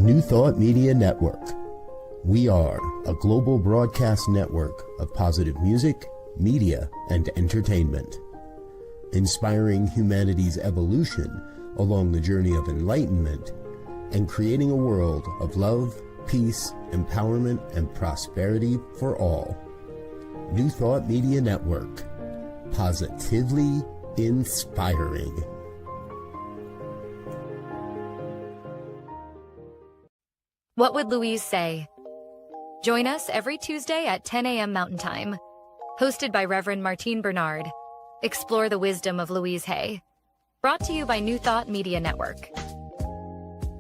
New Thought Media Network. We are a global broadcast network of positive music, media, and entertainment, inspiring humanity's evolution along the journey of enlightenment and creating a world of love, peace, empowerment, and prosperity for all. New Thought Media Network. Positively inspiring. What Would Louise Say? Join us every Tuesday at 10 a.m. Mountain Time. Hosted by Reverend Martine Bernard. Explore the wisdom of Louise Hay. Brought to you by New Thought Media Network.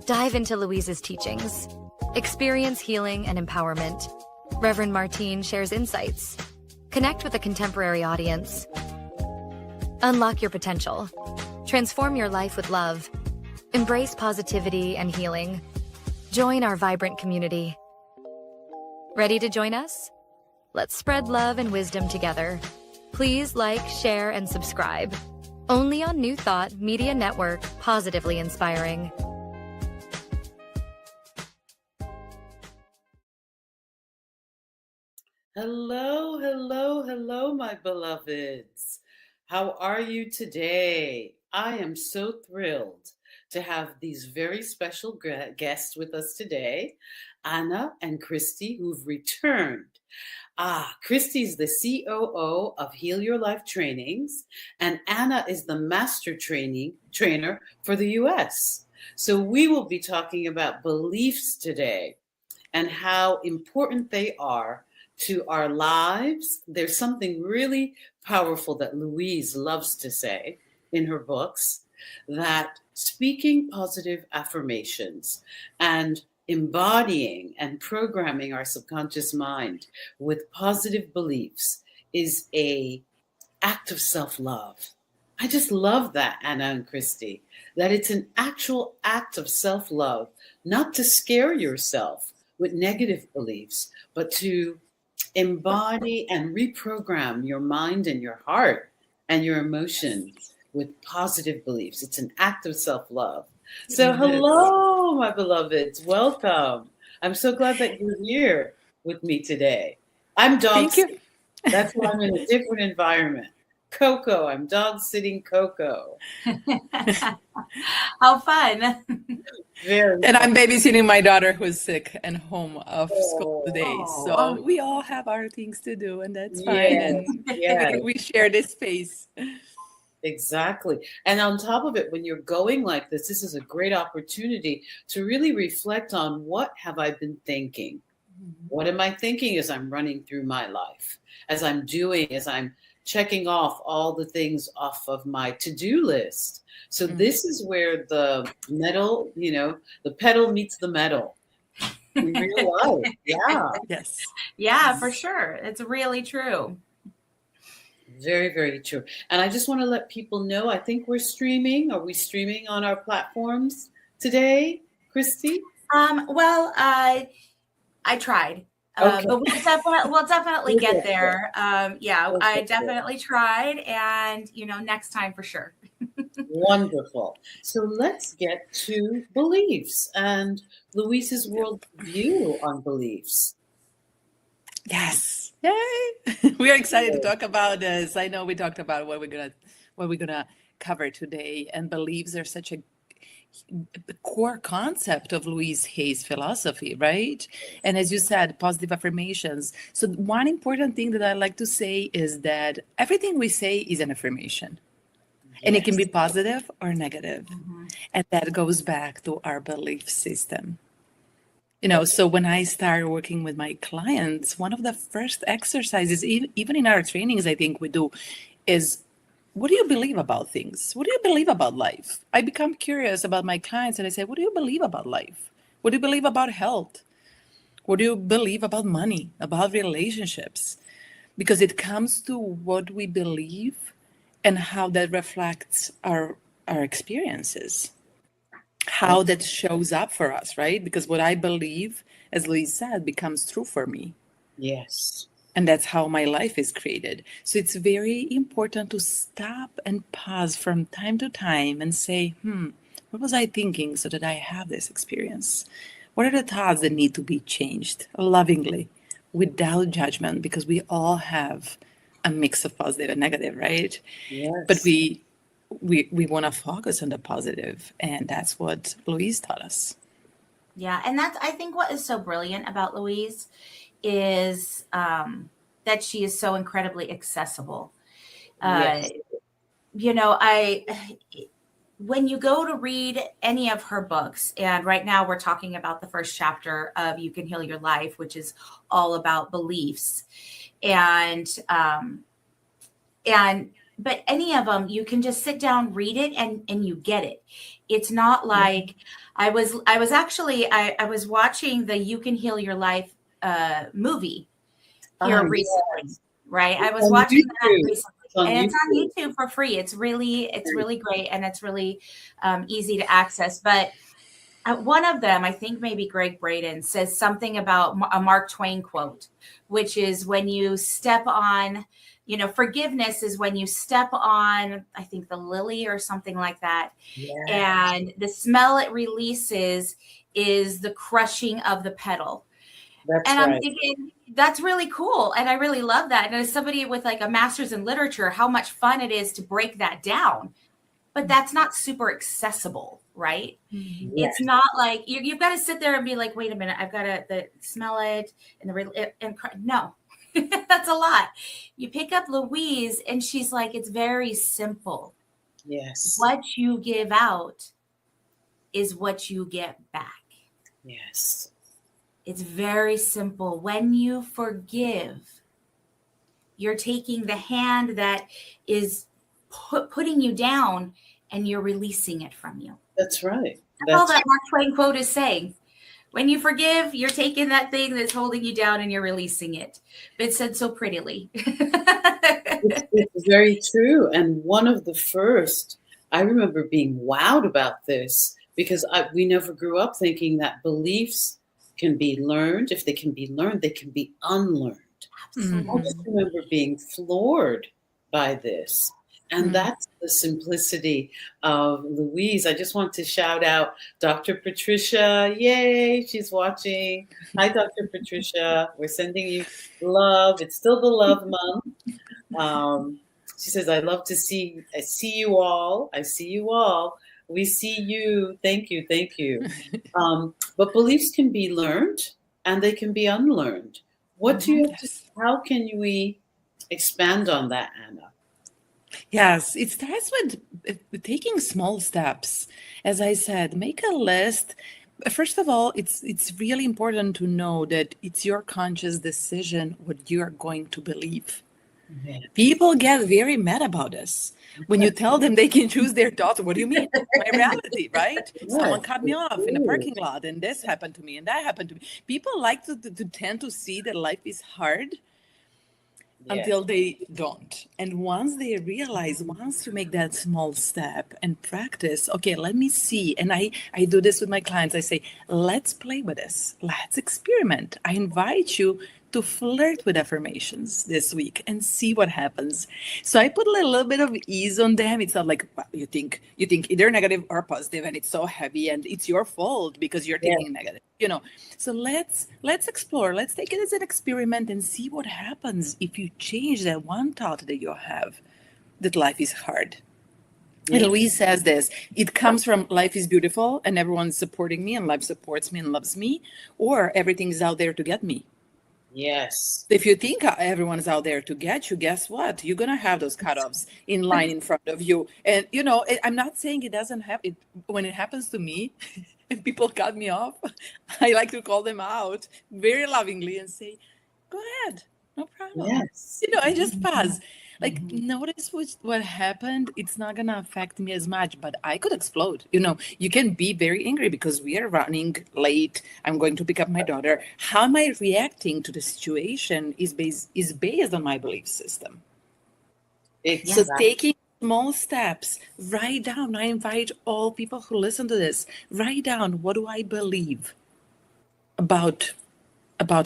Dive into Louise's teachings. Experience healing and empowerment. Reverend Martine shares insights. Connect with a contemporary audience. Unlock your potential. Transform your life with love. Embrace positivity and healing. Join our vibrant community. Ready to join us? Let's spread love and wisdom together. Please like, share, and subscribe. Only on New Thought Media Network, positively inspiring. Hello, hello, hello, my beloveds. How are you today? I am so thrilled to have these very special guests with us today, Anna and Christy, who've returned. Christy's the COO of Heal Your Life Trainings, and Anna is the master trainer for the US. So we will be talking about beliefs today and how important they are to our lives. There's something really powerful that Louise loves to say in her books, that speaking positive affirmations and embodying and programming our subconscious mind with positive beliefs is an act of self-love. I just love that, Anna and Christy, that it's an actual act of self-love, not to scare yourself with negative beliefs, but to embody and reprogram your mind and your heart and your emotions with positive beliefs. It's an act of self-love. So hello, my beloveds. Welcome. I'm so glad that you're here with me today. I'm dog sitting. That's why I'm in a different environment. Coco, I'm dog sitting Coco. How fun. Very and fun. I'm babysitting my daughter who's sick and home of school today. So we all have our things to do, and that's fine. Yes. And we share this space. Exactly. And on top of it, when you're going like this is a great opportunity to really reflect on what have I been thinking? What am I thinking as I'm running through my life? As I'm checking off all the things off of my to-do list. So this is where the metal, the pedal meets the metal in real life. Yeah. Yes. Yeah, for sure. It's really true. Very, very true. And I just want to let people know, I think we're streaming. Are we streaming on our platforms today, Christy? Well, I tried. Okay. But we'll definitely get there. I definitely tried, and next time for sure. Wonderful. So let's get to beliefs and Louise's world view on beliefs. Yes. Yay. We are excited to talk about this. I know we talked about what we're gonna cover today, and beliefs are such a core concept of Louise Hay's philosophy, right? And as you said, positive affirmations. So one important thing that I like to say is that everything we say is an affirmation. Yes. And it can be positive or negative. Mm-hmm. And that goes back to our belief system. So when I start working with my clients, one of the first exercises, even in our trainings, I think we do, is what do you believe about things? What do you believe about life? I become curious about my clients and I say, what do you believe about life? What do you believe about health? What do you believe about money, about relationships? Because it comes to what we believe and how that reflects our experiences, how that shows up for us, right? Because what I believe, as Louise said, becomes true for me. Yes. And that's how my life is created. So it's very important to stop and pause from time to time and say, what was I thinking so that I have this experience? What are the thoughts that need to be changed lovingly, without judgment? Because we all have a mix of positive and negative, right? Yes. But we want to focus on the positive, and that's what Louise taught us. Yeah, and that's, I think, what is so brilliant about Louise is that she is so incredibly accessible. Yes. You know, when you go to read any of her books, and right now we're talking about the first chapter of You Can Heal Your Life, which is all about beliefs, but any of them, you can just sit down, read it, and you get it. It's not like I was watching the You Can Heal Your Life movie here recently, right? I was watching that recently, and it's on YouTube for free. It's really great, and it's really easy to access. But one of them, I think maybe Greg Braden, says something about a Mark Twain quote, which is when you step on, you know, forgiveness is when you step on, I think, the lily or something like that. Yeah. And the smell it releases is the crushing of the petal. I'm thinking, that's really cool. And I really love that. And as somebody with like a master's in literature, how much fun it is to break that down. But that's not super accessible, right? Mm-hmm. It's not like you've got to sit there and be like, wait a minute, I've got to smell it and no. That's a lot. You pick up Louise and she's like, it's very simple. Yes. What you give out is what you get back. Yes. It's very simple. When you forgive, you're taking the hand that is putting you down and you're releasing it from you. That's right. That's all that Mark Twain quote is saying. When you forgive, you're taking that thing that's holding you down and you're releasing it. But it's said so prettily. It's very true. And one of the first, I remember being wowed about this because we never grew up thinking that beliefs can be learned. If they can be learned, they can be unlearned. Absolutely. I just remember being floored by this. And that's the simplicity of Louise. I just want to shout out Dr. Patricia. Yay, she's watching. Hi, Dr. Patricia. We're sending you love. It's still the love month. She says, I see you all. I see you all. We see you. Thank you. Thank you. But beliefs can be learned and they can be unlearned. What do you have to, how can we expand on that, Anna? Yes, it starts with taking small steps. As I said, make a list. First of all, it's really important to know that it's your conscious decision what you are going to believe. Yeah. People get very mad about this. When you tell them they can choose their thoughts, what do you mean? My reality, right? Yeah. Someone cut me off in a parking lot and this happened to me and that happened to me. People like to tend to see that life is hard. Yeah. Until they don't. And once they realize, once you make that small step and practice, okay, let me see. And I do this with my clients. I say, let's play with this. Let's experiment. I invite you to flirt with affirmations this week and see what happens. So I put a little bit of ease on them. It's not like, well, you think either negative or positive and it's so heavy and it's your fault because you're thinking negative, you know. So let's explore. Let's take it as an experiment and see what happens if you change that one thought that you have, that life is hard. Yeah. And Louise says this, it comes from life is beautiful and everyone's supporting me and life supports me and loves me, or everything is out there to get me. Yes. If you think everyone's out there to get you, guess what? You're going to have those cutoffs in line in front of you. And, you know, I'm not saying it doesn't happen. When it happens to me and people cut me off, I like to call them out very lovingly and say, go ahead. No problem. Yes. You know, I just pass. Like, notice what happened. It's not going to affect me as much, but I could explode. You know, you can be very angry because we are running late. I'm going to pick up my daughter. How am I reacting to the situation is based on my belief system. Exactly. So taking small steps, write down. I invite all people who listen to this, write down, what do I believe about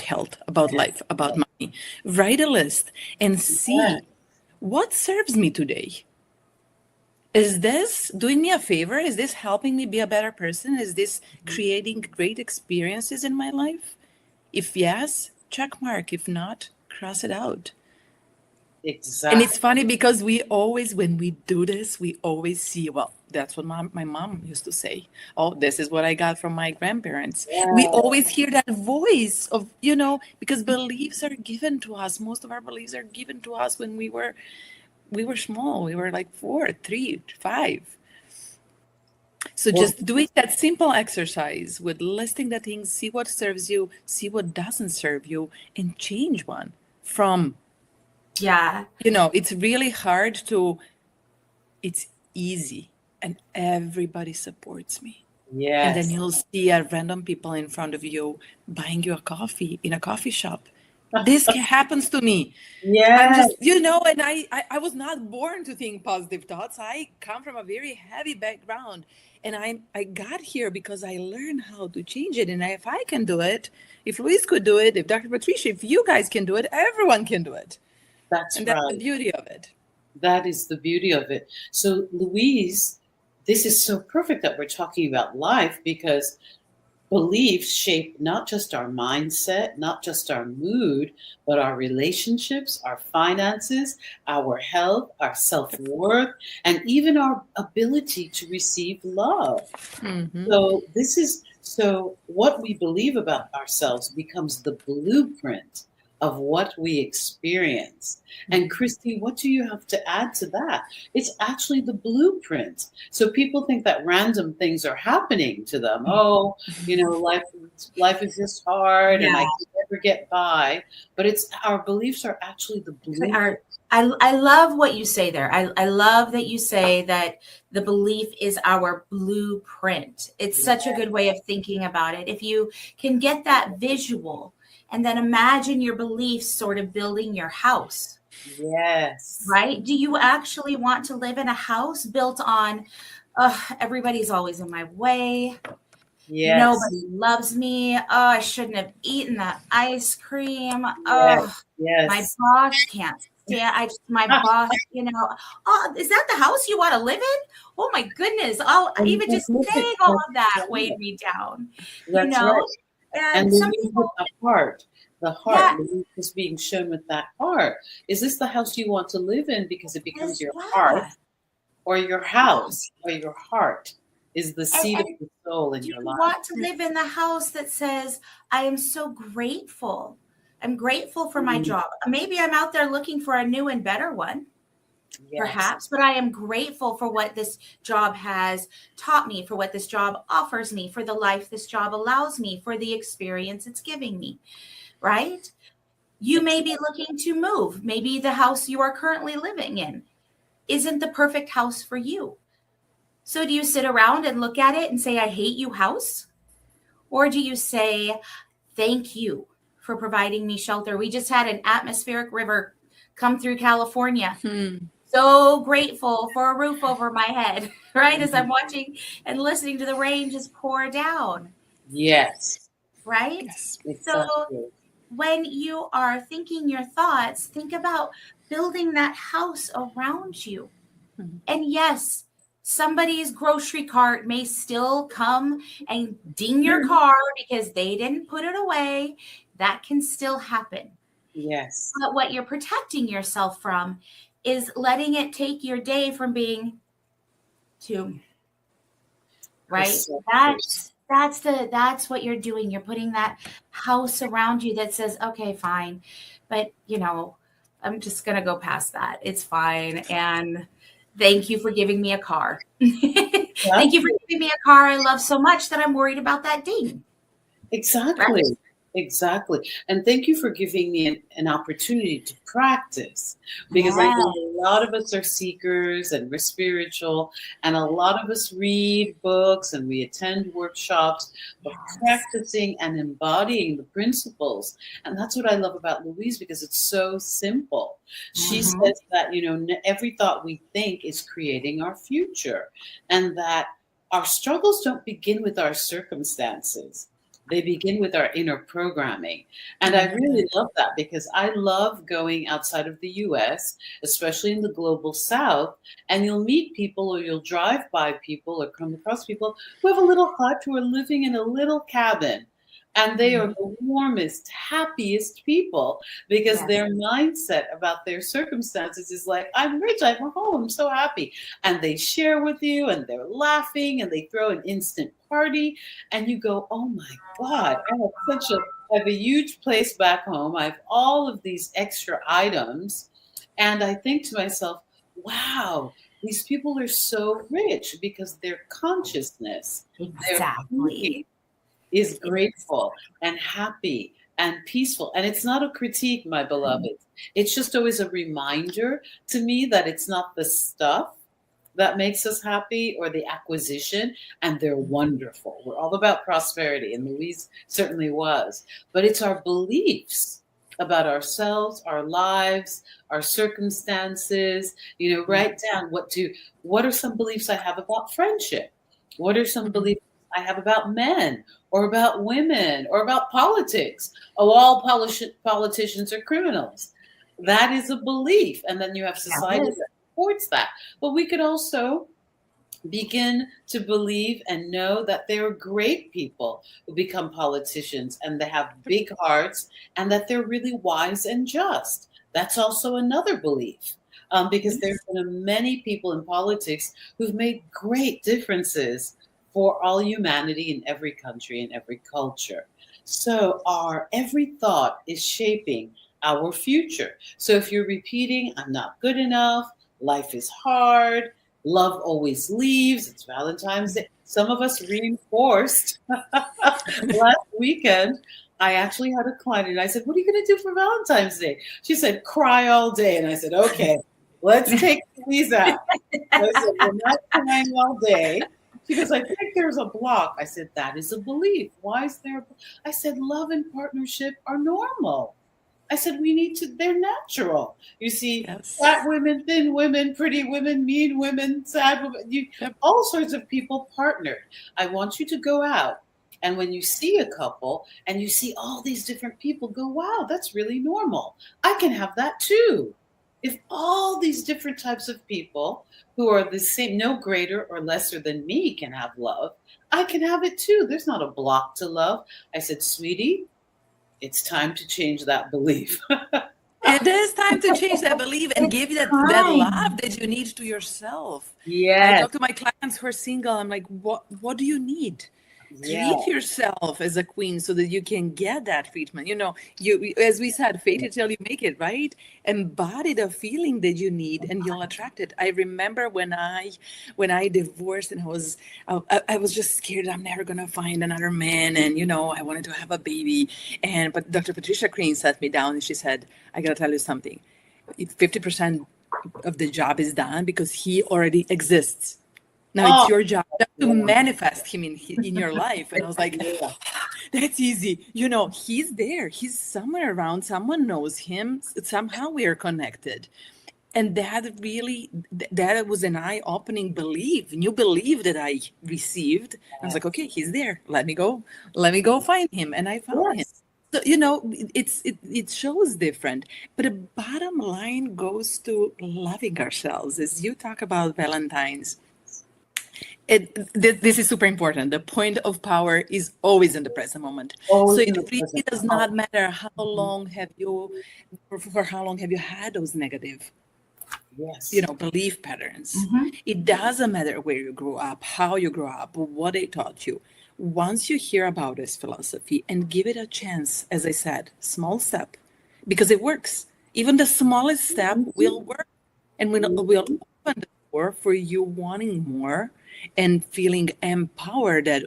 health, about life, about money. Write a list and see what serves me today. Is this doing me a favor? Is this helping me be a better person? Is this creating great experiences in my life? If yes, check mark. If not, cross it out. Exactly. And it's funny because we always, when we do this, we always see, well, that's what my mom used to say. Oh, this is what I got from my grandparents. Yeah. We always hear that voice of, because beliefs are given to us. Most of our beliefs are given to us when we were small. We were like 4, 3, 5. So just doing that simple exercise with listing the things, see what serves you, see what doesn't serve you, and change one from. Yeah. It's really hard it's easy and everybody supports me. Yes. And then you'll see random people in front of you buying you a coffee in a coffee shop. This happens to me. Yeah. I'm just, and I was not born to think positive thoughts. I come from a very heavy background, and I got here because I learned how to change it. And if I can do it, if Louise could do it, if Dr. Patricia, if you guys can do it, everyone can do it. That's and right. That's the beauty of it. That is the beauty of it. So, Louise, this is so perfect that we're talking about life, because beliefs shape not just our mindset, not just our mood, but our relationships, our finances, our health, our self-worth, and even our ability to receive love. Mm-hmm. So what we believe about ourselves becomes the blueprint of what we experience. And Christy, what do you have to add to that? It's actually the blueprint. So people think that random things are happening to them. Oh, life is just hard, and I can never get by. But it's our beliefs are actually the blueprint. I love what you say there. I love that you say that the belief is our blueprint. It's such a good way of thinking about it. If you can get that visual, and then imagine your beliefs sort of building your house. Yes. Right? Do you actually want to live in a house built on, everybody's always in my way. Yes. Nobody loves me. Oh, I shouldn't have eaten that ice cream. Yes. My boss can't stand. My boss, oh, is that the house you want to live in? Oh my goodness. Even just saying all of that weighed me down. That's right. And some people, the heart is being shown with that heart. Is this the house you want to live in? Because it becomes your heart, or your house, or your heart is the seat of the soul in your life. You want to live in the house that says, I am so grateful. I'm grateful for my job. Maybe I'm out there looking for a new and better one. Perhaps, but I am grateful for what this job has taught me, for what this job offers me, for the life this job allows me, for the experience it's giving me, right? You may be looking to move. Maybe the house you are currently living in isn't the perfect house for you. So do you sit around and look at it and say, I hate you, house? Or do you say, thank you for providing me shelter? We just had an atmospheric river come through California. So grateful for a roof over my head, right? As I'm watching and listening to the rain just pour down. Yes. Right? Yes, exactly. So when you are thinking your thoughts, think about building that house around you. And yes, somebody's grocery cart may still come and ding your car because they didn't put it away. That can still happen. Yes. But what you're protecting yourself from is letting it take your day from being to, right? That's what you're doing. You're putting that house around you that says, okay, fine. But I'm just going to go past that. It's fine. And thank you for giving me a car. Thank you for giving me a car I love so much that I'm worried about that ding. Exactly. Right? Exactly. And thank you for giving me an opportunity to practice, because I know a lot of us are seekers and we're spiritual, and a lot of us read books and we attend workshops, but practicing and embodying the principles. And that's what I love about Louise, because it's so simple. She says that, every thought we think is creating our future, and that our struggles don't begin with our circumstances. They begin with our inner programming. And I really love that because I love going outside of the US, especially in the global South, and you'll meet people or you'll drive by people or come across people who have a little hut, who are living in a little cabin. And they are the warmest, happiest people because their mindset about their circumstances is like, I'm rich, I'm home, I'm so happy. And they share with you and they're laughing and they throw an instant party. And you go, oh my God, I have a huge place back home. I have all of these extra items. And I think to myself, wow, these people are so rich because their consciousness, their being is grateful and happy and peaceful. And it's not a critique, my beloved. It's just always a reminder to me that it's not the stuff that makes us happy or the acquisition, and they're wonderful. We're all about prosperity, and Louise certainly was. But it's our beliefs about ourselves, our lives, our circumstances. Write down what are some beliefs I have about friendship? What are some beliefs I have about men or about women or about politics? Oh, all politicians are criminals. That is a belief. And then you have society that supports that. But we could also begin to believe and know that there are great people who become politicians and they have big hearts and that they're really wise and just. That's also another belief. Because there have been many people in politics who've made great differences for all humanity in every country and every culture. So our every thought is shaping our future. So if you're repeating, I'm not good enough, life is hard, love always leaves, it's Valentine's Day. Some of us reinforced last weekend. I actually had a client and I said, what are you going to do for Valentine's Day? She said, cry all day. And I said, okay, let's take Louise out. I said, we're not crying all day. She goes, I think there's a block. I said, that is a belief. Why is there? I said, love and partnership are normal. I said, they're natural. You see, fat women, thin women, pretty women, mean women, sad women, all sorts of people partnered. I want you to go out. And when you see a couple and you see all these different people, go, wow, that's really normal. I can have that too. If all these different types of people who are the same, no greater or lesser than me can have love, I can have it too. There's not a block to love. I said, sweetie, it's time to change that belief. It is time to change that belief and give that love that you need to yourself. Yes. I talk to my clients who are single. I'm like, what do you need? Treat yourself as a queen so that you can get that treatment. You as we said, fate it till you make it, right? Embody the feeling that you need and you'll attract it. I remember when I divorced and I was just scared I'm never gonna find another man, and I wanted to have a baby. But Dr. Patricia Crane sat me down and she said, I gotta tell you something. 50% of the job is done because he already exists. Now it's your job to manifest him in your life. And I was like, that's easy. He's there. He's somewhere around. Someone knows him. Somehow we are connected. And that was an eye-opening new belief that I received. I was like, okay, he's there. Let me go find him. And I found him. So, it shows different. But the bottom line goes to loving ourselves. As you talk about Valentine's, this is super important. The point of power is always in the present moment. So it really does not matter how long have you had those negative belief patterns. It doesn't matter where you grew up, how you grew up, what they taught you. Once you hear about this philosophy and give it a chance, as I said, small step, because it works. Even the smallest step will work, and we'll open the door for you wanting more and feeling empowered that,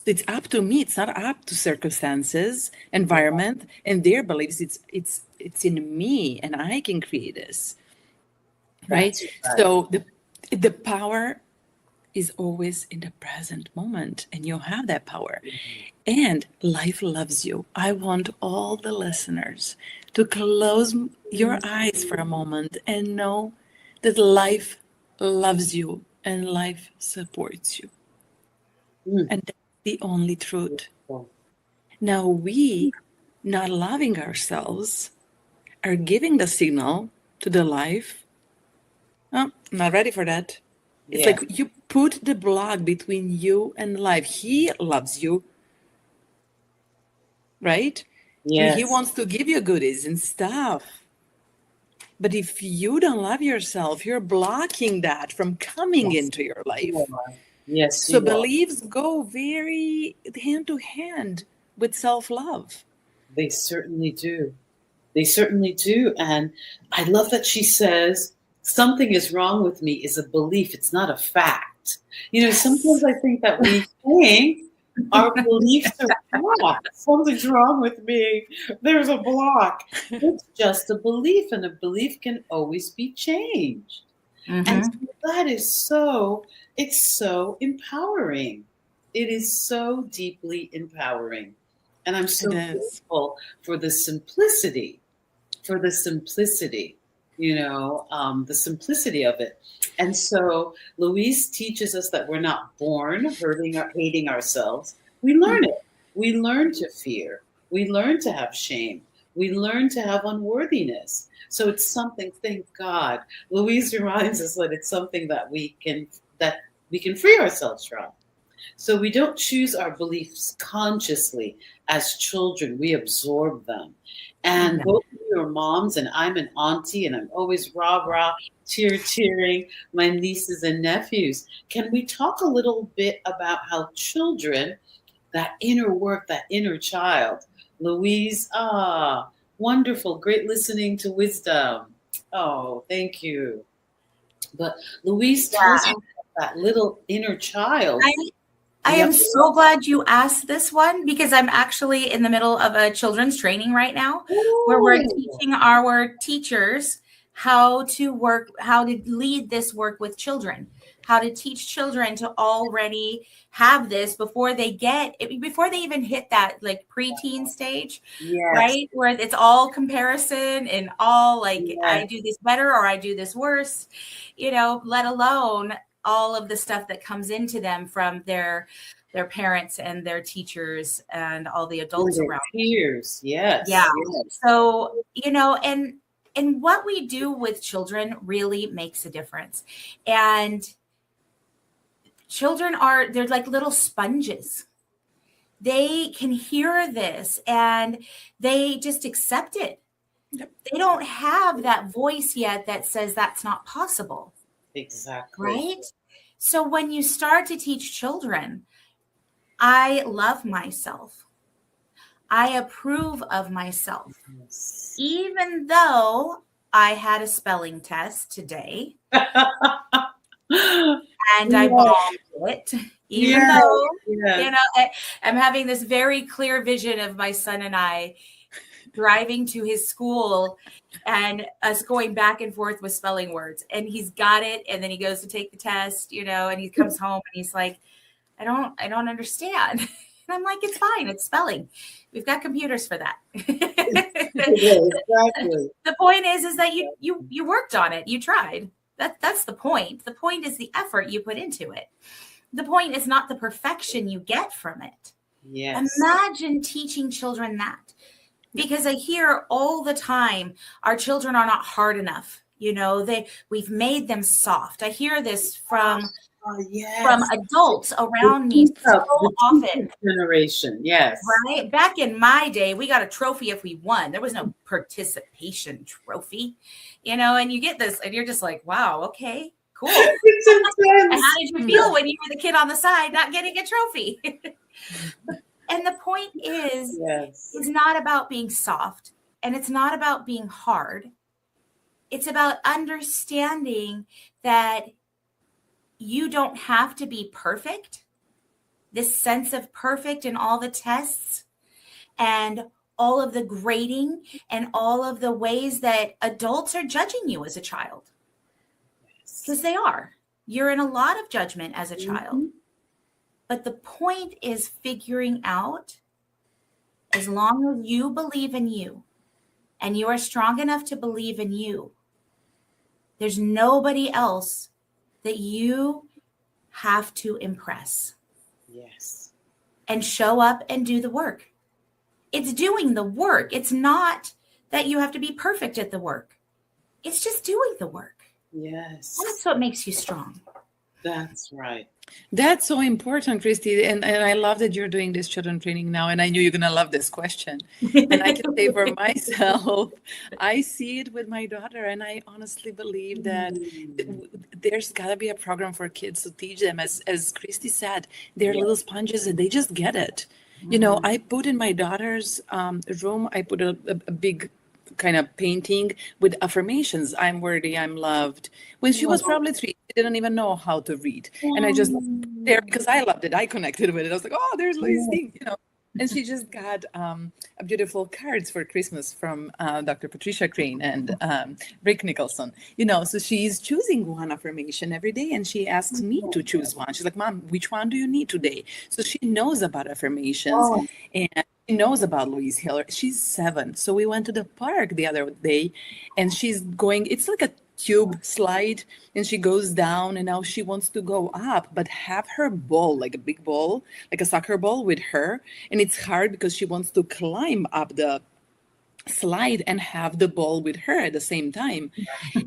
it's up to me. It's not up to circumstances, environment, and their beliefs. It's in me, and I can create this, right? So the power is always in the present moment, and you have that power. And life loves you. I want all the listeners to close your eyes for a moment and know that life loves you and life supports you. And that's the only truth. Beautiful. Now we, not loving ourselves, are giving the signal to the life. Oh, I'm not ready for that. It's Yeah. like you put the block between you and life. He loves you, right? And he Yes. wants to give you goodies and stuff. But if you don't love yourself, you're blocking that from coming Yes. into your life. You are. Yes, So you are. beliefs go very hand to hand with self-love. They certainly do. They certainly do. And I love that she says, something is wrong with me is a belief. It's not a fact. You know, sometimes I think that we think our beliefs are blocked. Something's wrong with me. There's a block. It's just a belief, and a belief can always be changed. And so that is so, it's so empowering. It is so deeply empowering. And I'm so grateful for the simplicity, you know, the simplicity of it. And so Louise teaches us that we're not born hurting or hating ourselves. We learn it. We learn to fear. We learn to have shame. We learn to have unworthiness. So it's something, thank God. Louise reminds us that it's something that we can free ourselves from. So we don't choose our beliefs consciously as children. We absorb them. And both of you are moms, and I'm an auntie, and I'm always rah-rah, cheering my nieces and nephews. Can we talk a little bit about how children, that inner work, that inner child, Louise, wonderful, great listening to wisdom. Oh, thank you. But Louise tells us that little inner child. I am so glad you asked this one, because I'm actually in the middle of a children's training right now where we're teaching our teachers how to lead this work with children, how to teach children to already have this before they even hit that like preteen stage, right? Where it's all comparison and all like, I do this better or I do this worse, you know, let alone all of the stuff that comes into them from their parents and their teachers and all the adults around. Peers, yes. Yeah. Yes. So, you know, and what we do with children really makes a difference. And children they're like little sponges. They can hear this and they just accept it. Yep. They don't have that voice yet that says that's not possible. Exactly. Right? So when you start to teach children, I love myself. I approve of myself. Yes. Even though I had a spelling test today and I bombed it, even though, you know, I'm having this very clear vision of my son and I driving to his school and us going back and forth with spelling words, and he's got it. And then he goes to take the test, you know, and he comes home and he's like, I don't understand. And I'm like, it's fine. It's spelling. We've got computers for that. Exactly. The point is that you worked on it. You tried. That's the point. The point is the effort you put into it. The point is not the perfection you get from it. Yes. Imagine teaching children that. Because I hear all the time, our children are not hard enough. You know, we've made them soft. I hear this from adults around me so often. Generation, yes. Right? Back in my day, we got a trophy if we won. There was no participation trophy, you know, and you get this and you're just like, wow, okay, cool. And how did you feel when you were the kid on the side not getting a trophy? And the point is, it's not about being soft and it's not about being hard. It's about understanding that you don't have to be perfect. This sense of perfect in all the tests and all of the grading and all of the ways that adults are judging you as a child. Because they are. You're in a lot of judgment as a child. But the point is figuring out, as long as you believe in you and you are strong enough to believe in you, there's nobody else that you have to impress. Yes. and show up and do the work. It's doing the work. It's not that you have to be perfect at the work. It's just doing the work. Yes. That's what makes you strong. That's right. That's so important, Christy. And I love that you're doing this children training now. And I knew you're going to love this question. And I can say for myself, I see it with my daughter. And I honestly believe that there's got to be a program for kids to teach them. As Christy said, they're little sponges and they just get it. You know, I put in my daughter's room, I put a big kind of painting with affirmations. I'm worthy, I'm loved. When she was probably 3, she didn't even know how to read. And I just there because I loved it. I connected with it. I was like, oh, there's Louise thing, you know. And she just got a beautiful cards for Christmas from Dr. Patricia Crane and Rick Nicholson. You know, so she's choosing one affirmation every day, and she asks me to choose one. She's like, Mom, which one do you need today? So she knows about affirmations, and she knows about Louise Hay. She's 7. So we went to the park the other day, and she's going, it's like a tube slide, and she goes down, and now she wants to go up, but have her ball, like a big ball, like a soccer ball with her. And it's hard because she wants to climb up the slide and have the ball with her at the same time.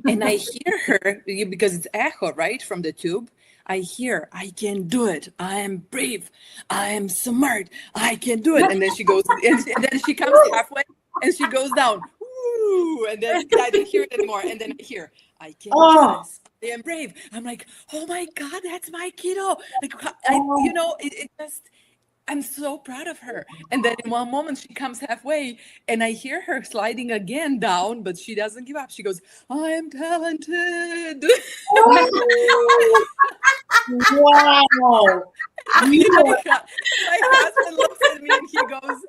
And I hear her, because it's echo, right, from the tube. I hear, I can do it. I am brave. I am smart. I can do it. And then she goes, and then she comes halfway and she goes down. Ooh, and then I didn't hear it anymore. And then I hear, I can do this. I am brave. I'm like, oh my God, that's my kiddo. Like, you know, it just, I'm so proud of her. And then in one moment she comes halfway and I hear her sliding again down, but she doesn't give up. She goes, I am talented. Wow. My husband looks at me and he goes,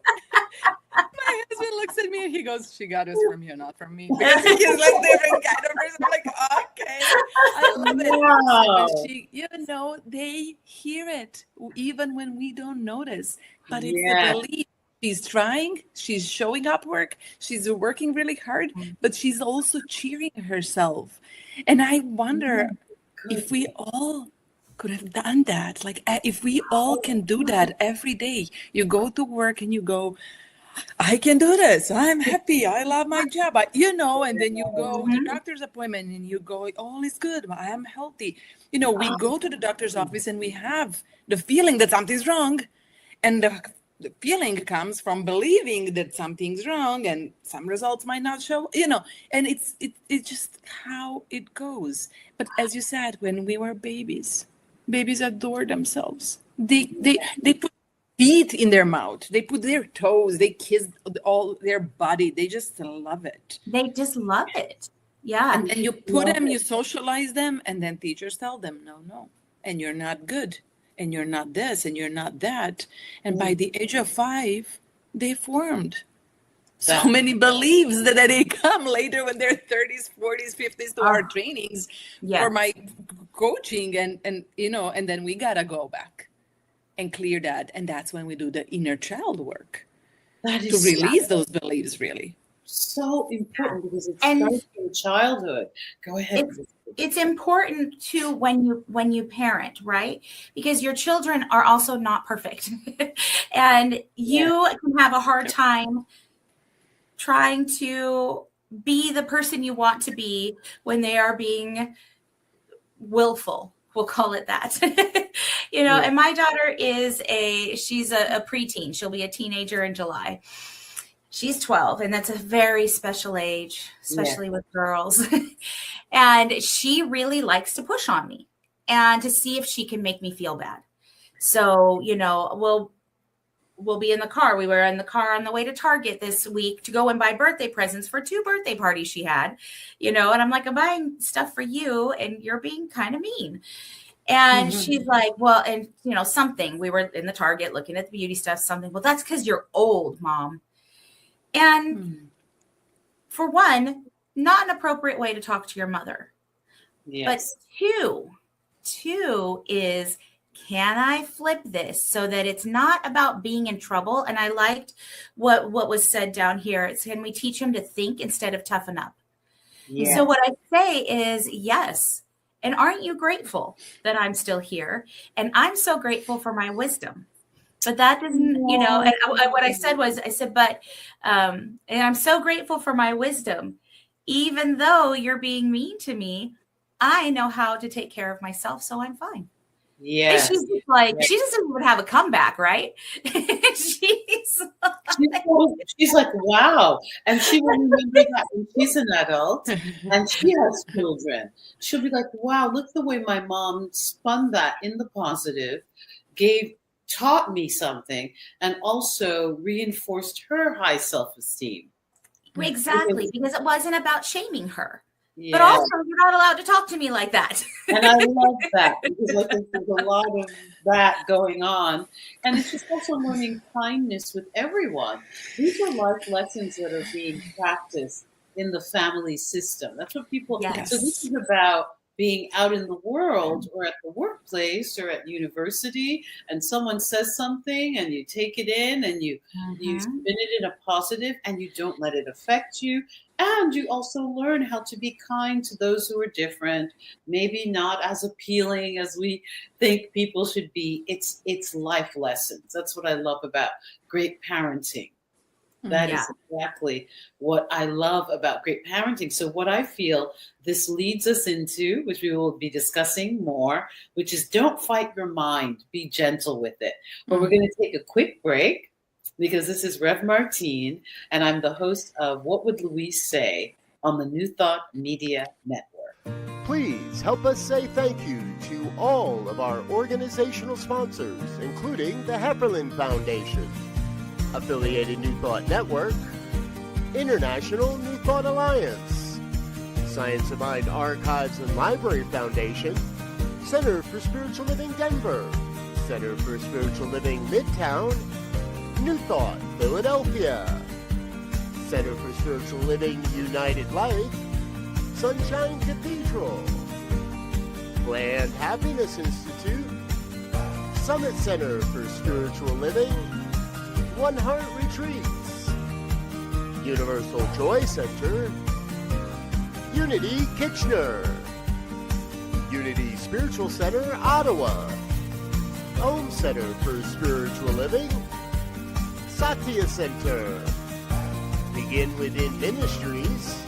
he goes, she got us from you, not from me. Because he's like different kind of person. I'm like, okay, I love it. Wow. But she, you know, they hear it even when we don't notice. But it's the belief. She's trying, she's showing up work, she's working really hard, but she's also cheering herself. And I wonder if we all could have done that. Like, if we all can do that every day. You go to work and you go, I can do this. I'm happy. I love my job. You know, and then you go to doctor's appointment and you go, all is good. I am healthy. You know, we go to the doctor's office and we have the feeling that something's wrong. And the feeling comes from believing that something's wrong and some results might not show, you know, and it's just how it goes. But as you said, when we were babies adore themselves. They put feet in their mouth. They put their toes. They kiss all their body. They just love it. They just love it. Yeah. And you put them, you socialize them, and then teachers tell them, no, and you're not good, and you're not this, and you're not that. And by the age of 5, they formed so many beliefs that they come later when they're 30s, 40s, 50s to our trainings or my coaching, and you know, and then we gotta go back and clear that. And that's when we do the inner child work to release those beliefs, really. So important because it starts in childhood. Go ahead. It's important too when you parent, right? Because your children are also not perfect. And you can have a hard time trying to be the person you want to be when they are being willful. We'll call it that. You know, and my daughter she's a preteen. She'll be a teenager in July. She's 12, and that's a very special age, especially with girls. And she really likes to push on me and to see if she can make me feel bad. So, you know, we'll be in the car. We were in the car on the way to Target this week to go and buy birthday presents for 2 birthday parties she had, you know, and I'm like, I'm buying stuff for you and you're being kind of mean. And she's like, well, and you know, something, we were in the Target looking at the beauty stuff, something, well, that's because you're old, Mom. And for one, not an appropriate way to talk to your mother. Yes. But two is, can I flip this so that it's not about being in trouble? And I liked what was said down here. It's, can we teach him to think instead of toughen up? Yeah. So what I say is yes. And aren't you grateful that I'm still here? And I'm so grateful for my wisdom. But that doesn't, you know, and what I said was, I said, but, and I'm so grateful for my wisdom. Even though you're being mean to me, I know how to take care of myself, so I'm fine. Yes. And she's just like, she doesn't even have a comeback, right? she's like, wow. And she will remember that when she's an adult and she has children. She'll be like, wow, look the way my mom spun that in the positive, taught me something, and also reinforced her high self-esteem. Exactly, because it wasn't about shaming her. Yeah. But also, you're not allowed to talk to me like that. And I love that, because I think there's a lot of that going on. And it's just also learning kindness with everyone. These are life lessons that are being practiced in the family system. That's what people, yes. So this is about being out in the world or at the workplace or at university, and someone says something and you take it in and you spin it in a positive, and you don't let it affect you. And you also learn how to be kind to those who are different, maybe not as appealing as we think people should be. It's life lessons. That's what I love about great parenting. That is exactly what I love about great parenting. So what I feel this leads us into, which we will be discussing more, which is don't fight your mind, be gentle with it. But we're going to take a quick break, because this is Rev Martine, and I'm the host of What Would Louise Say on the New Thought Media Network. Please help us say thank you to all of our organizational sponsors, including the Hefferland Foundation, Affiliated New Thought Network, International New Thought Alliance, Science of Mind Archives and Library Foundation, Center for Spiritual Living Denver, Center for Spiritual Living Midtown, New Thought Philadelphia, Center for Spiritual Living United Life, Sunshine Cathedral, Planned Happiness Institute, Summit Center for Spiritual Living, One Heart Retreats, Universal Joy Center, Unity Kitchener, Unity Spiritual Center Ottawa, Home Center for Spiritual Living, Satya Center, Begin Within Ministries,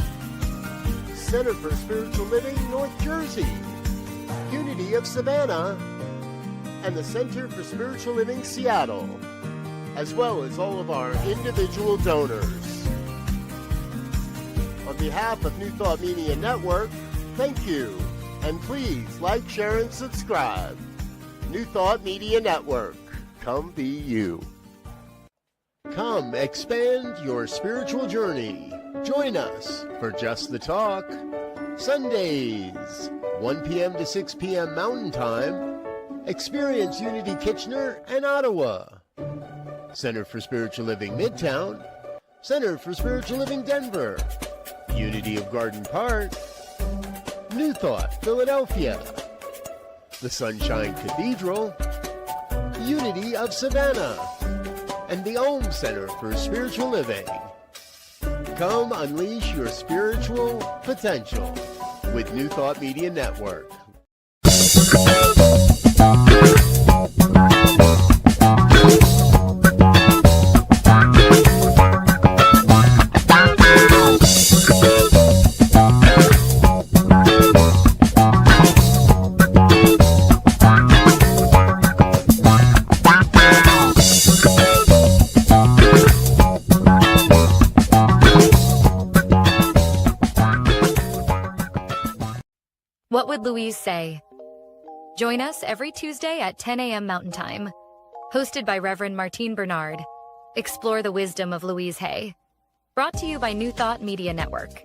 Center for Spiritual Living North Jersey, Unity of Savannah, and the Center for Spiritual Living Seattle, as well as all of our individual donors. On behalf of New Thought Media Network, thank you, and please like, share, and subscribe. New Thought Media Network, come be you. Come expand your spiritual journey. Join us for Just the Talk, Sundays, 1 p.m. to 6 p.m. Mountain Time. Experience Unity Kitchener and Ottawa. Center for Spiritual Living Midtown, Center for Spiritual Living Denver, Unity of Garden Park, New Thought Philadelphia, the Sunshine Cathedral, Unity of Savannah, and the Om Center for Spiritual Living. Come unleash your spiritual potential with New Thought Media Network. What Would Louise Say? Join us every Tuesday at 10 a.m. Mountain Time. Hosted by Reverend Martine Bernard. Explore the wisdom of Louise Hay. Brought to you by New Thought Media Network.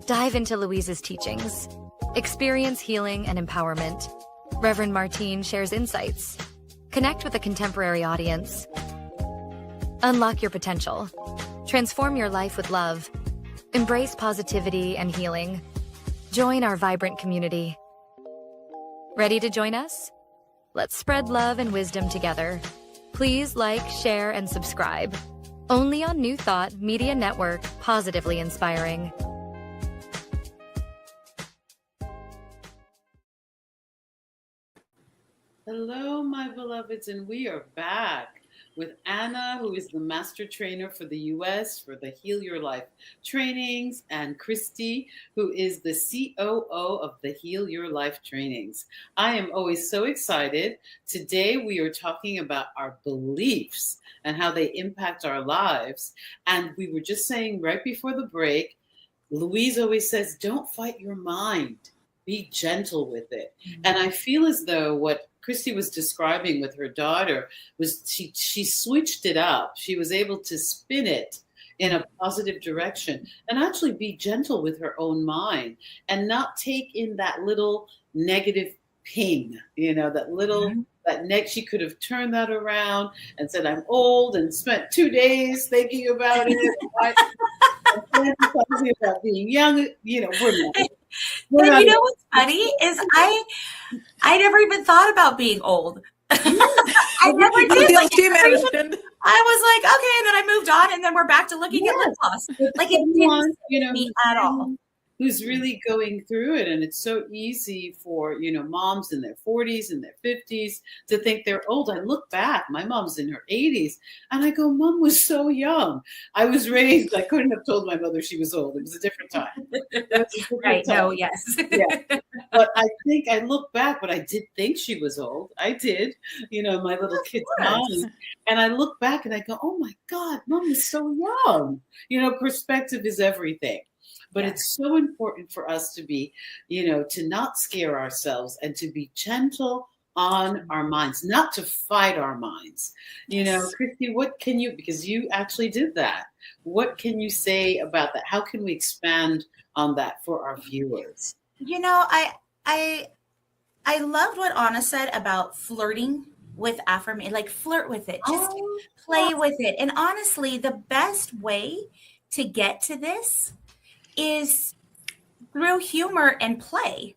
Dive into Louise's teachings. Experience healing and empowerment. Reverend Martine shares insights. Connect with a contemporary audience. Unlock your potential. Transform your life with love. Embrace positivity and healing. Join our vibrant community. Ready to join us? Let's spread love and wisdom together. Please like, share, and subscribe. Only on New Thought Media Network, positively inspiring. Hello, my beloveds, and we are back with Anna, who is the master trainer for the US for the Heal Your Life trainings, and Christy, who is the COO of the Heal Your Life trainings. I am always so excited. Today, we are talking about our beliefs and how they impact our lives. And we were just saying right before the break, Louise always says, don't fight your mind. Be gentle with it. And I feel as though what Christy was describing with her daughter was she switched it up. She was able to spin it in a positive direction and actually be gentle with her own mind and not take in that little negative ping, that little she could have turned that around and said, I'm old, and spent 2 days thinking about it. Talking about being young, we're not. And you know what's funny is I never even thought about being old. I never did. Like, she mentioned. I was like, okay, and then I moved on, and then we're back to looking at lip gloss. Like, it didn't me at all. Who's really going through it, and it's so easy for moms in their 40s and their 50s to think they're old. I look back, my mom's in her 80s, and I go, Mom was so young. I was raised, I couldn't have told my mother she was old. It was a different time. Right? Time. No, yes. Yeah. But I think I look back, but I did think she was old. I did, my little kid's mind. And I look back and I go, oh my God, Mom is so young. Perspective is everything. But it's so important for us to be, to not scare ourselves and to be gentle on our minds, not to fight our minds. Christy, what can you, because you actually did that, what can you say about that? How can we expand on that for our viewers? I loved what Anna said about flirting with affirmation, like flirt with it, just play with it. And honestly, the best way to get to this is through humor and play.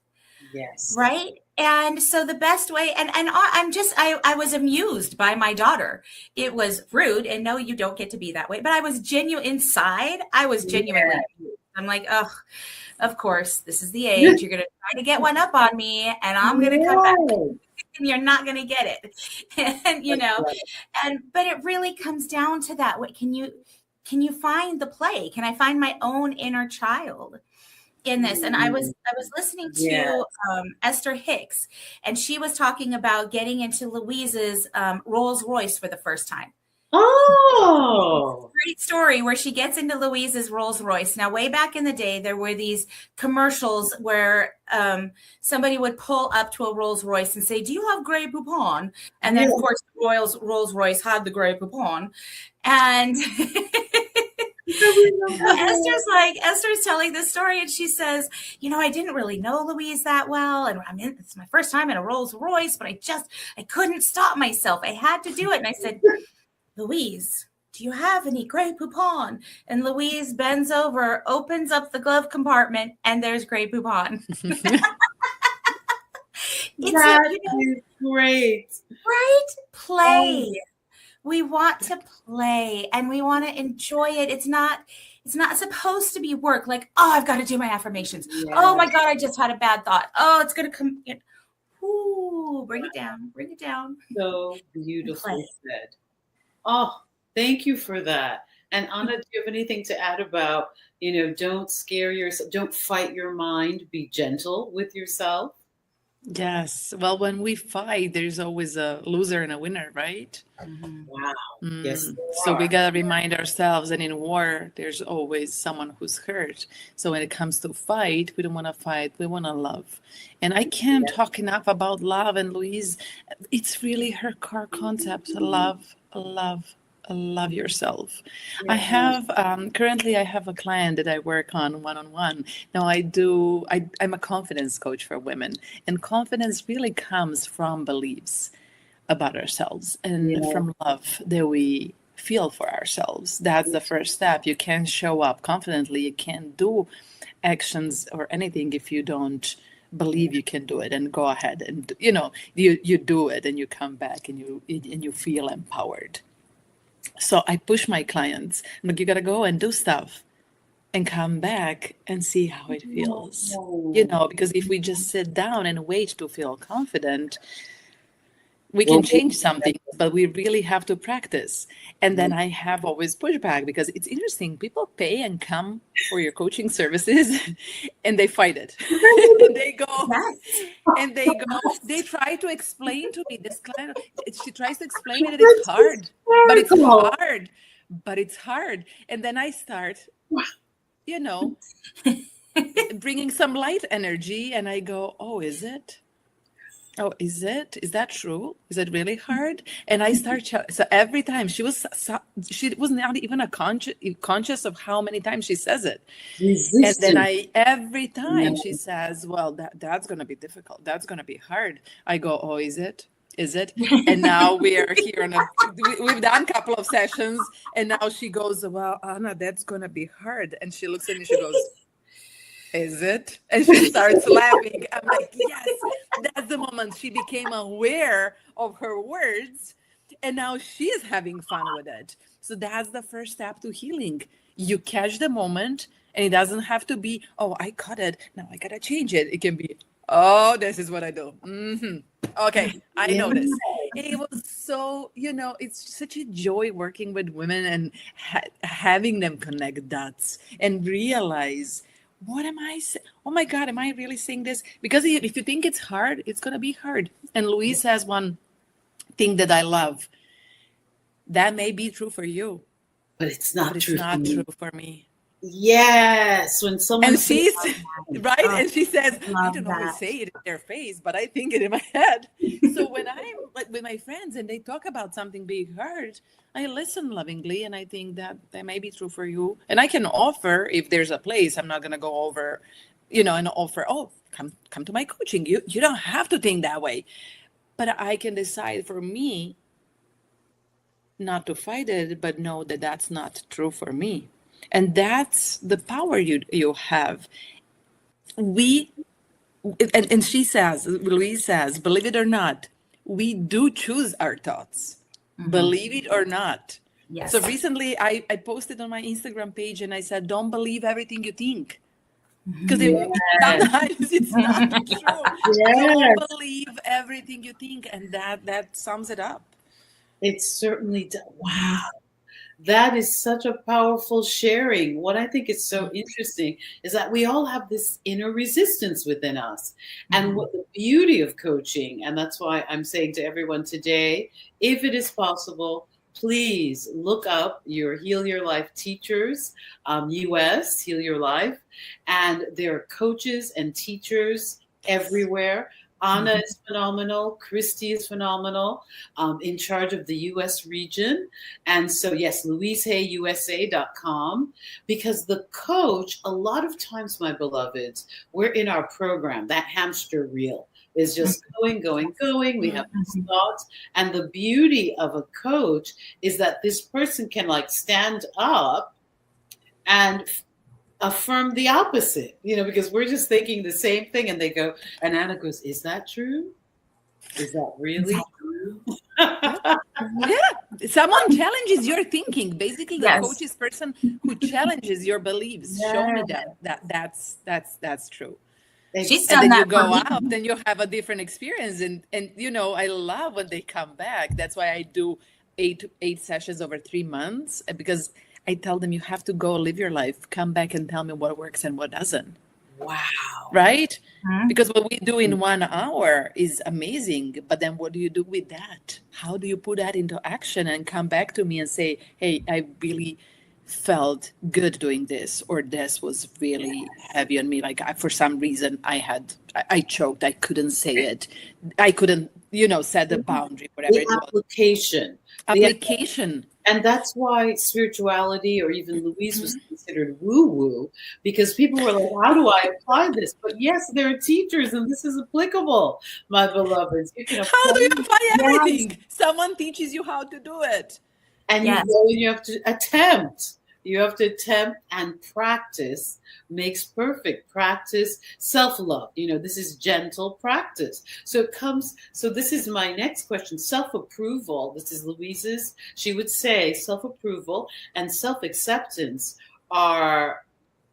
Yes. Right. And so the best way, and I was amused by my daughter. It was rude, and no, you don't get to be that way. But I was genuine inside. I was genuinely. Yeah. I'm like, oh, of course, this is the age. You're going to try to get one up on me, and I'm going to come back, and you're not going to get it. And but it really comes down to that. What can you find the play? Can I find my own inner child in this? And I was listening to Esther Hicks, and she was talking about getting into Louise's Rolls Royce for the first time. Oh, great story where she gets into Louise's Rolls Royce. Now, way back in the day, there were these commercials where somebody would pull up to a Rolls Royce and say, do you have Grey Poupon? And then, of course, the Rolls Royce had the Grey Poupon. And Esther's telling this story, and she says, I didn't really know Louise that well, and it's my first time in a Rolls Royce, but I couldn't stop myself. I had to do it. And I said, Louise, do you have any Grey Poupon? And Louise bends over, opens up the glove compartment, and there's Grey Poupon. It's great. Right? Play. We want to play and we want to enjoy it. It's not supposed to be work. Like, oh, I've got to do my affirmations. Yes. Oh my God, I just had a bad thought. Oh, it's going to come. Ooh, bring it down. Bring it down. So beautifully said. Oh, thank you for that. And Anna, do you have anything to add about, don't scare yourself, don't fight your mind, be gentle with yourself? Yes. Well, when we fight, there's always a loser and a winner, right? Mm-hmm. Wow. Yes. So we got to remind ourselves that in war, there's always someone who's hurt. So when it comes to fight, we don't want to fight. We want to love. And I can't talk enough about love. And Louise, it's really her core concept. Love yourself. I have currently I have a client that I work on one-on-one. Now I'm a confidence coach for women, and confidence really comes from beliefs about ourselves and from love that we feel for ourselves. That's the first step. You can't show up confidently. You can't do actions or anything if you don't believe you can do it, and go ahead and you do it, and you come back and you feel empowered. So I push my clients, I'm like, you got to go and do stuff and come back and see how it feels. Because if we just sit down and wait to feel confident, We can change something, but we really have to practice. And then I have always pushback because it's interesting. People pay and come for your coaching services and they fight it. And they go, they try to explain to me this client. She tries to explain it. It's hard, but it's hard. And then I start, bringing some light energy and I go, oh, is it? Oh, is it? Is that true? Is it really hard? And I start. So every time she was not even conscious of how many times she says it. And then every time she says, well, that's going to be difficult. That's going to be hard. I go, oh, is it? Is it? And now we are here we've done a couple of sessions and now she goes, well, Anna, that's going to be hard. And she looks at me and she goes, is it? And she starts laughing. I'm like, yes, that's the moment she became aware of her words. And now she is having fun with it. So that's the first step to healing. You catch the moment and it doesn't have to be, oh, I caught it. Now I got to change it. It can be, oh, this is what I do. Okay, I noticed. It was so, it's such a joy working with women and having them connect dots and realize, what am I saying? Oh my God, am I really saying this? Because if you think it's hard, it's going to be hard. And Louise has one thing that I love. That may be true for you. But it's not true for me. Yes. When someone and she's right. And she says, I don't always say it in their face, but I think it in my head. So when I'm like with my friends and they talk about something being hard, I listen lovingly and I think that may be true for you. And I can offer, if there's a place, I'm not going to go over, and offer, oh, come to my coaching. You don't have to think that way. But I can decide for me not to fight it, but know that that's not true for me. And that's the power you have. And she says, Louise says, believe it or not, we do choose our thoughts. Mm-hmm. Believe it or not. Yes. So recently I posted on my Instagram page and I said, don't believe everything you think. Because sometimes it's not true. Don't believe everything you think. And that sums it up. It certainly does. Wow. That is such a powerful sharing. What I think is so interesting is that we all have this inner resistance within us. And what the beauty of coaching, and that's why I'm saying to everyone today, if it is possible, please look up your Heal Your Life teachers, US, Heal Your Life. And there are coaches and teachers everywhere. Anna is phenomenal. Christy is phenomenal, in charge of the U.S. region. And so, yes, LouiseHayUSA.com, because the coach, a lot of times, my beloveds, we're in our program, that hamster wheel is just going. We have these thoughts. And the beauty of a coach is that this person can stand up and affirm the opposite, because we're just thinking the same thing. And they go, and Anna goes, is that true? Is that really true? Yeah. Someone challenges your thinking. Basically, the coach is person who challenges your beliefs. Yes. Show me that's true. She's done that. You go out, then you have a different experience. And I love when they come back. That's why I do 8 sessions over 3 months, because I tell them, you have to go live your life, come back and tell me what works and what doesn't. Wow. Right? Mm-hmm. Because what we do in 1 hour is amazing. But then what do you do with that? How do you put that into action and come back to me and say, hey, I really felt good doing this, or this was really heavy on me. For some reason I choked. I couldn't say it. I couldn't, set the boundary, whatever it was. Application. And that's why spirituality, or even Louise, was considered woo-woo, because people were like, how do I apply this? But yes, there are teachers, and this is applicable, my beloveds. How do you apply everything? Someone teaches you how to do it. And you go and you have to attempt. You have to attempt, and practice makes perfect. Practice, self-love. This is gentle practice. So this is my next question. Self-approval. This is Louise's. She would say self-approval and self-acceptance are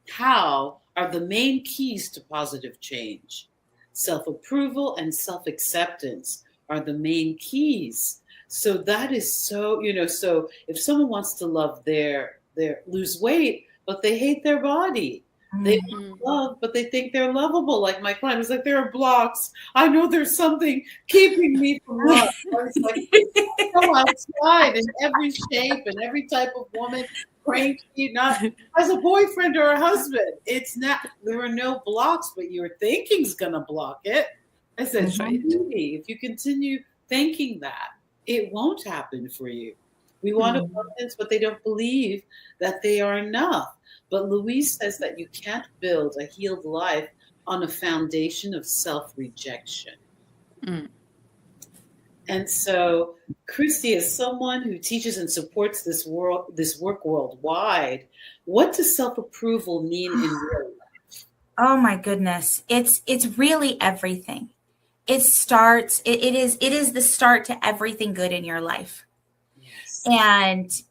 the main keys to positive change. Self-approval and self-acceptance are the main keys. So that is so, so if someone wants to love their lose weight, but they hate their body, they want love, but they think they're lovable. Like my client was like, there are blocks. I know there's something keeping me from love. I was like, go outside in every shape and every type of woman, cranky, not as a boyfriend or a husband. It's not, there are no blocks, but your thinking's gonna block it. I said, if you continue thinking that, it won't happen for you. We want abundance, but they don't believe that they are enough. But Louise says that you can't build a healed life on a foundation of self-rejection. And so Christy, as someone who teaches and supports this work worldwide, what does self-approval mean in your life? Oh my goodness. It's really everything. It is the start to everything good in your life. Yes. And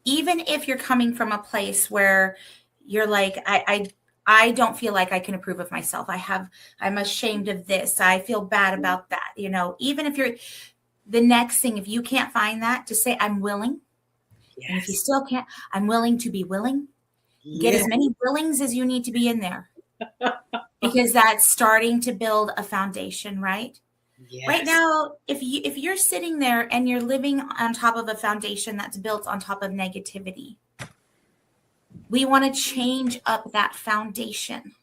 even if you're coming from a place where you're like, I don't feel like I can approve of myself. I'm ashamed of this. I feel bad about that. Even if you're the next thing, if you can't find that, just say, I'm willing. Yes. And if you still can't, I'm willing to be willing. Get as many willings as you need to be in there. Because that's starting to build a foundation, right? Yes. Right now, if you're sitting there and you're living on top of a foundation that's built on top of negativity, we want to change up that foundation.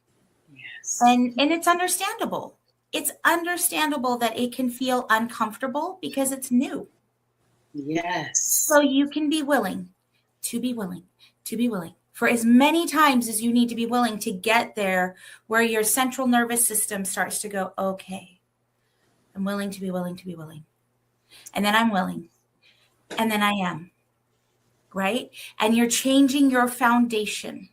Yes. And it's understandable. It's understandable that it can feel uncomfortable because it's new. Yes. So you can be willing to be willing to be willing for as many times as you need to be willing to get there where your central nervous system starts to go, okay, I'm willing to be willing to be willing. And then I'm willing. And then I am. Right? And you're changing your foundation.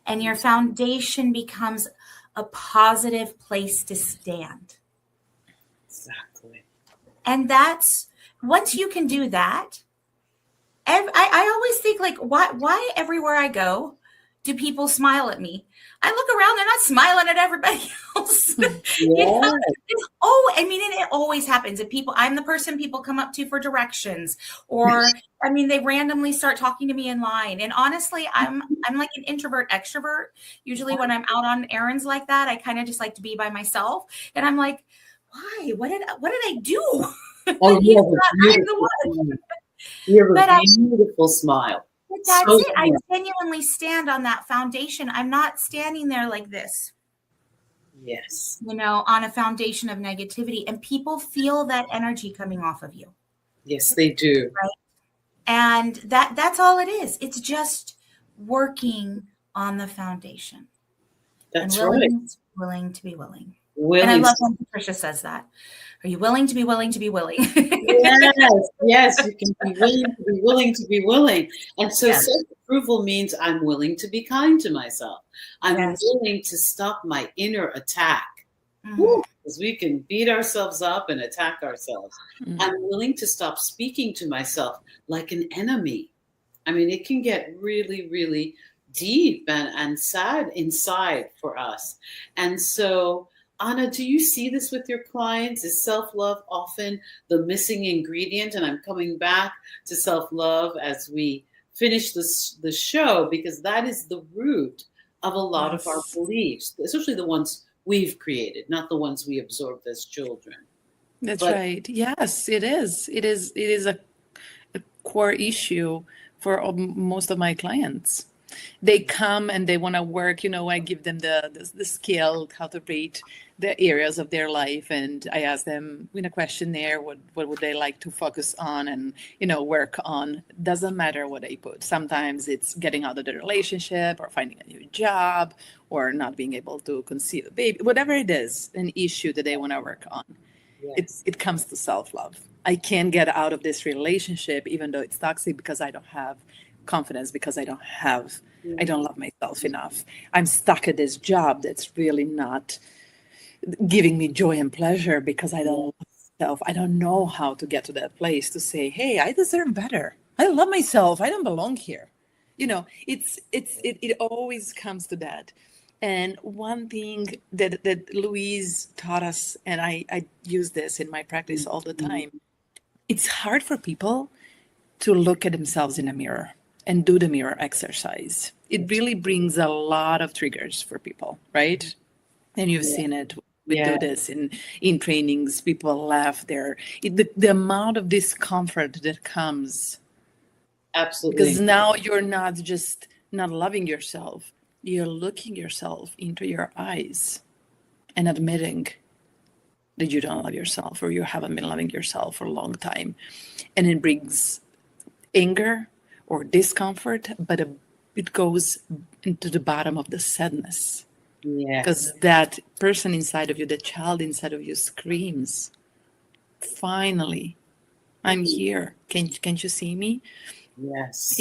And your foundation becomes a positive place to stand. Exactly. And that's, once you can do that, I always think like, why everywhere I go, do people smile at me? I look around, they're not smiling at everybody else. Yeah. It always happens. If I'm the person people come up to for directions, or, they randomly start talking to me in line. And honestly, I'm like an introvert extrovert. Usually when I'm out on errands like that, I kind of just like to be by myself. And I'm like, why? What did I do? Oh, you have a beautiful smile. But that's it. I genuinely stand on that foundation. I'm not standing there like this. Yes. On a foundation of negativity. And people feel that energy coming off of you. Yes, they do. Right? And that's all it is. It's just working on the foundation. That's and willing to be willing. And I love when Patricia says that. Are you willing to be willing to be willing? Yes, you can be willing to be willing to be willing. And so self-approval means I'm willing to be kind to myself. I'm willing to stop my inner attack. Because we can beat ourselves up and attack ourselves. I'm willing to stop speaking to myself like an enemy. It can get really, really deep and sad inside for us. And so, Anna, do you see this with your clients? Is self-love often the missing ingredient? And I'm coming back to self-love as we finish the show, because that is the root of a lot of our beliefs, especially the ones we've created, not the ones we absorbed as children. That's right. Yes, it is. It is a core issue for most of my clients. They come and they want to work, I give them the skill, how to rate the areas of their life. And I ask them in a questionnaire, what would they like to focus on and, work on. Doesn't matter what I put. Sometimes it's getting out of the relationship or finding a new job or not being able to conceive a baby, whatever it is, an issue that they want to work on. Yes. It comes to self-love. I can't get out of this relationship, even though it's toxic, because I don't have confidence, because I don't love myself enough. I'm stuck at this job that's really not giving me joy and pleasure because I don't love myself. I don't know how to get to that place to say, hey, I deserve better. I love myself. I don't belong here. It always comes to that. And one thing that Louise taught us, and I use this in my practice all the time, it's hard for people to look at themselves in a mirror and do the mirror exercise. It really brings a lot of triggers for people, right? And you've seen it. We do this in trainings. People laugh there. The amount of discomfort that comes. Absolutely. Because now you're not just not loving yourself. You're looking yourself into your eyes and admitting that you don't love yourself or you haven't been loving yourself for a long time. And it brings anger or discomfort, but it goes into the bottom of the sadness. Yeah. Because that person inside of you, the child inside of you screams, finally, I'm here. Can't you see me? Yes.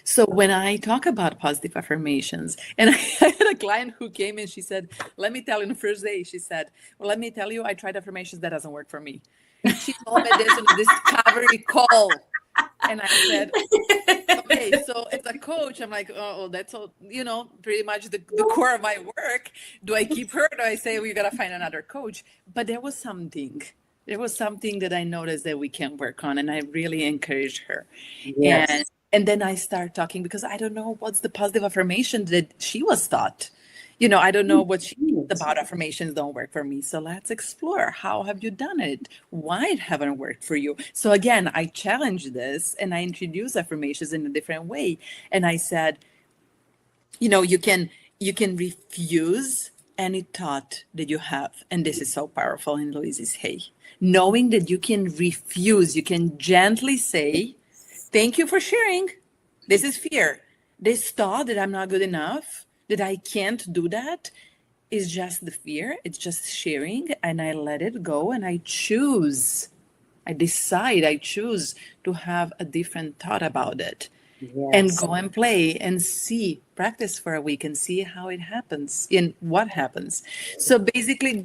So when I talk about positive affirmations, and I had a client who came and she said, let me tell you, the first day, she said, well, let me tell you, I tried affirmations, that doesn't work for me. She told me this on a discovery call. And I said, okay, so as a coach, I'm like, oh, that's all, pretty much the core of my work. Do I keep her? Do I say, we got to find another coach? But there was something that I noticed that we can work on. And I really encouraged her. Yes. And then I start talking because I don't know what's the positive affirmation that she was taught. I don't know what she about affirmations don't work for me. So let's explore. How have you done it? Why it haven't worked for you? So again, I challenge this and I introduce affirmations in a different way. And I said, you can refuse any thought that you have. And this is so powerful in Louise Hay. Knowing that you can refuse, you can gently say, thank you for sharing. This is fear. This thought that I'm not good enough, that I can't do that, is just the fear. It's just sharing. And I let it go and I choose to have a different thought about it. And go and play and practice for a week and see how it happens and what happens. So basically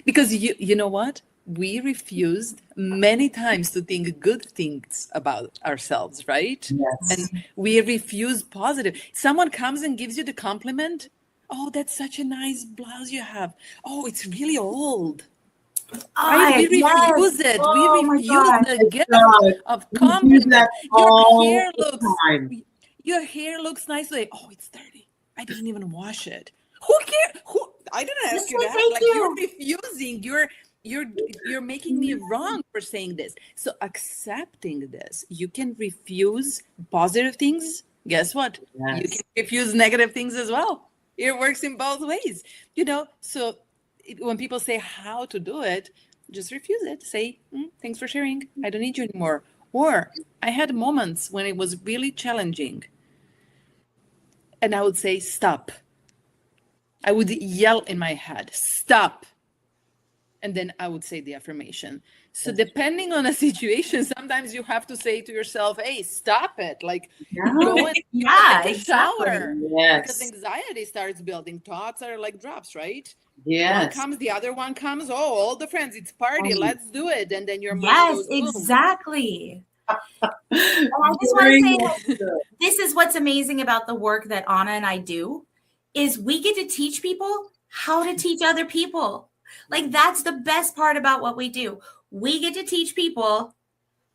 because you know what? We refused many times to think good things about ourselves, right? Yes. And we refuse positive. Someone comes and gives you the compliment. Oh, that's such a nice blouse you have. Oh, it's really old. Right? We refuse it. Oh, we refuse the gift of compliment. Your hair looks nice today. Oh, it's dirty. I didn't even wash it. Who cares? I didn't ask you that. You're refusing. You're making me wrong for saying this. So accepting this, you can refuse positive things. Guess what? Yes. You can refuse negative things as well. It works in both ways. So when people say how to do it, just refuse it. Say, thanks for sharing. I don't need you anymore. Or I had moments when it was really challenging. And I would say, stop. I would yell in my head, stop. And then I would say the affirmation. So depending on a situation, sometimes you have to say to yourself, hey, stop it. Go and take a shower. Yes. Because anxiety starts building. Thoughts are like drops, right? Yes. One comes, the other one comes. Oh, all the friends, it's party. Let's do it. And then your mind goes, boom. Exactly. And I just want to say, this is what's amazing about the work that Anna and I do, is we get to teach people how to teach other people. That's the best part about what we do. We get to teach people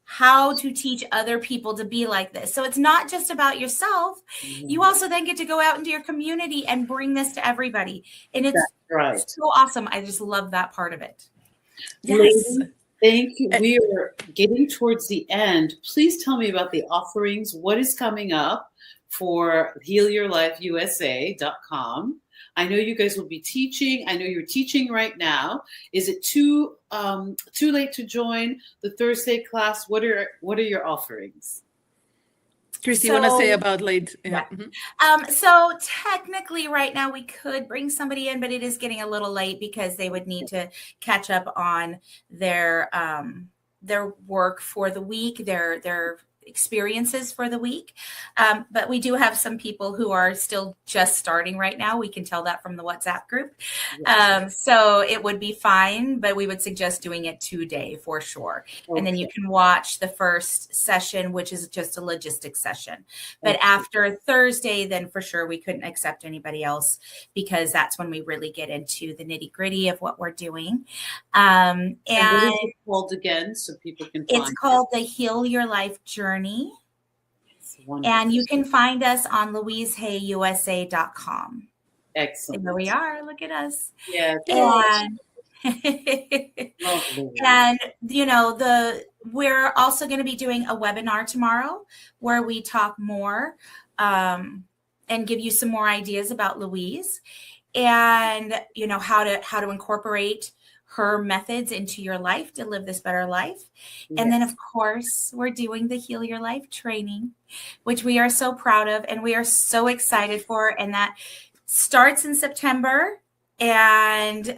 how to teach other people to be like this. So it's not just about yourself. You also then get to go out into your community and bring this to everybody. And it's so awesome. I just love that part of it. Yes. Ladies, thank you. We are getting towards the end. Please tell me about the offerings. What is coming up for healyourlifeusa.com? I know you guys will be teaching. I know you're teaching right now. Is it too late to join the Thursday class? What are your offerings? Christy, you want to say about late? Yeah. So technically right now we could bring somebody in, but it is getting a little late because they would need to catch up on their work for the week, their experiences for the week. But we do have some people who are still just starting right now. We can tell that from the WhatsApp group. Yes. So it would be fine, but we would suggest doing it today for sure. Okay. And then you can watch the first session, which is just a logistics session. But after Thursday, then for sure we couldn't accept anybody else, because that's when we really get into the nitty gritty of what we're doing. And what is it called again, so people can find it's called the Heal Your Life Journey. And you can find us on louisehayusa.com. Excellent. There we are. Look at us. Yeah. And and we're also going to be doing a webinar tomorrow where we talk more and give you some more ideas about Louise, and how to incorporate her methods into your life to live this better life. Yes. And then of course we're doing the Heal Your Life training, which we are so proud of and we are so excited for, and that starts in September. And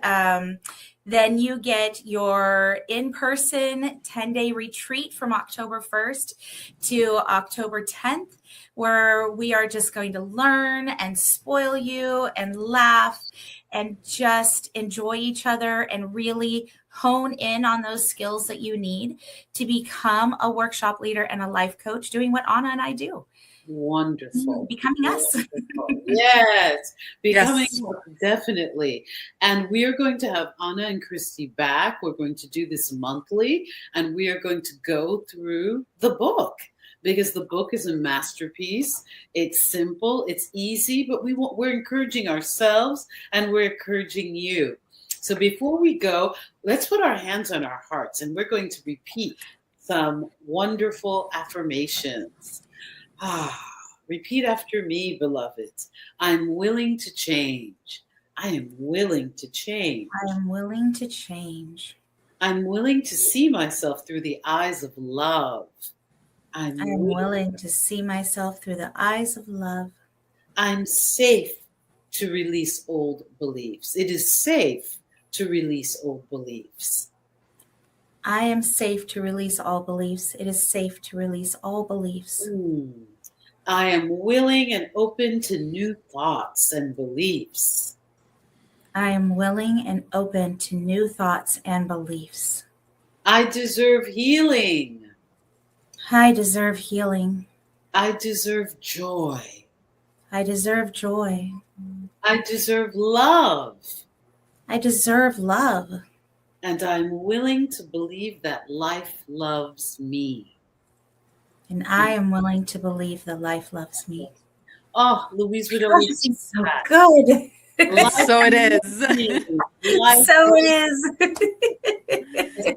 then you get your in-person 10-day retreat from October 1st to October 10th, where we are just going to learn and spoil you and laugh and just enjoy each other and really hone in on those skills that you need to become a workshop leader and a life coach, doing what Anna and I do. Wonderful. Becoming us. Yes. Becoming Yes. us, definitely. And we are going to have Anna and Christy back. We're going to do this monthly, and we are going to go through the book, because the book is a masterpiece. It's simple, it's easy, but we're encouraging ourselves and we're encouraging you. So before we go, let's put our hands on our hearts, and we're going to repeat some wonderful affirmations. Repeat after me, beloved. I'm willing to change. I am willing to change. I am willing to change. I'm willing to see myself through the eyes of love. I am willing to see myself through the eyes of love. I'm safe to release old beliefs. It is safe to release old beliefs. I am safe to release all beliefs. It is safe to release all beliefs. I am willing and open to new thoughts and beliefs. I am willing and open to new thoughts and beliefs. I deserve healing. I deserve healing. I deserve joy. I deserve joy. I deserve love. I deserve love. And I'm willing to believe that life loves me. And I am willing to believe that life loves me. Oh, Louise would always Gosh, it's so that. good. So it is. So it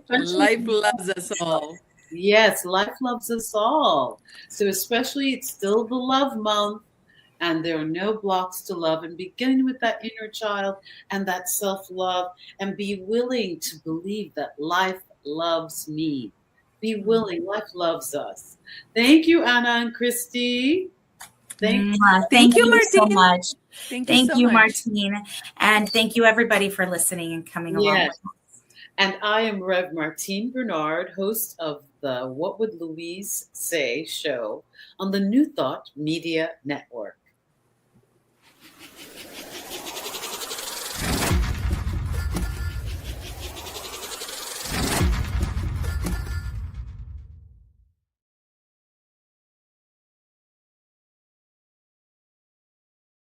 is. Life loves us all. Yes, life loves us all. So especially, it's still the love month, and there are no blocks to love. And begin with that inner child and that self-love, and be willing to believe that life loves me. Be willing. Life loves us. Thank you, Anna and Christy. Thank Thank you, you so Martine. much. Thank Thank so you, much. Martine. And thank you, everybody, for listening and coming along Yes. with us. And I am Rev Martine Bernard, host of the What Would Louise Say show on the New Thought Media Network.